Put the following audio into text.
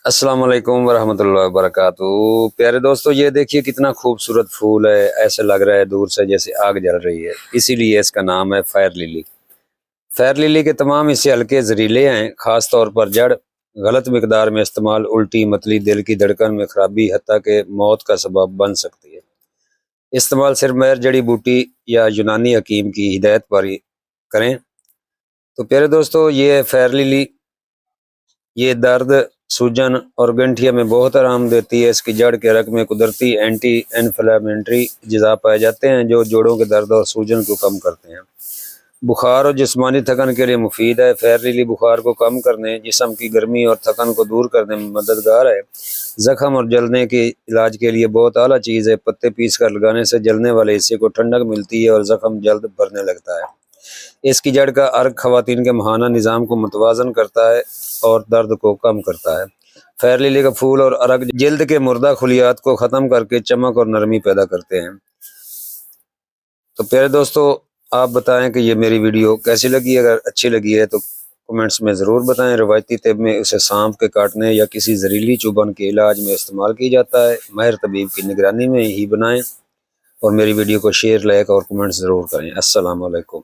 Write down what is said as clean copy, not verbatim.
अस्सलाम वालेकुम वरहमतुल्लाहि वबरकातुहू। प्यारे दोस्तों, ये देखिए कितना खूबसूरत फूल है। ऐसे लग रहा है दूर से जैसे आग जल रही है, इसीलिए इसका नाम है फायर लिली। फायर लिली के तमाम हिस्से हल्के जहरीले हैं, खास तौर पर जड़। गलत मिकदार में इस्तेमाल उल्टी, मतली, दिल की धड़कन में खराबी, हत्ता के मौत का सबब बन सकती है। इस्तेमाल सिर्फ महर जड़ी बूटी या यूनानी हकीम की हिदायत पर ही करें। तो प्यारे दोस्तों, ये है फायर लिली। ये दर्द, सूजन और गंठिया में बहुत आराम देती है। इसकी जड़ के रग में कुदरती एंटी इन्फ्लेमेटरी अज्जा पाए जाते हैं जो जोड़ों के दर्द और सूजन को कम करते हैं। बुखार और जिस्मानी थकन के लिए मुफीद है। फायर लिली बुखार को कम करने, जिस्म की गर्मी और थकन को दूर करने में मददगार है। जख्म और जलने के इलाज के लिए बहुत आला चीज़ है। पत्ते पीस कर लगाने से जलने वाले हिस्से को ठंडक मिलती है और जख्म जल्द भरने लगता है। इसकी जड़ का अर्क खवातीन के माहाना निज़ाम को मुतवाज़न करता है और दर्द को कम करता है। फायर लिली का फूल और अर्क जल्द के मुर्दा खुलियात को ख़त्म करके चमक और नरमी पैदा करते हैं। तो प्यारे दोस्तों, आप बताएं कि ये मेरी वीडियो कैसी लगी। अगर अच्छी लगी है तो कमेंट्स में ज़रूर बताएं। रवायती तिब में उसे सांप के काटने या किसी जहरीली चुभन के इलाज में इस्तेमाल की जाता है। माहिर तबीब की निगरानी में ही बनाएं और मेरी वीडियो को शेयर, लाइक और कमेंट्स ज़रूर करें। अस्सलाम वालेकुम।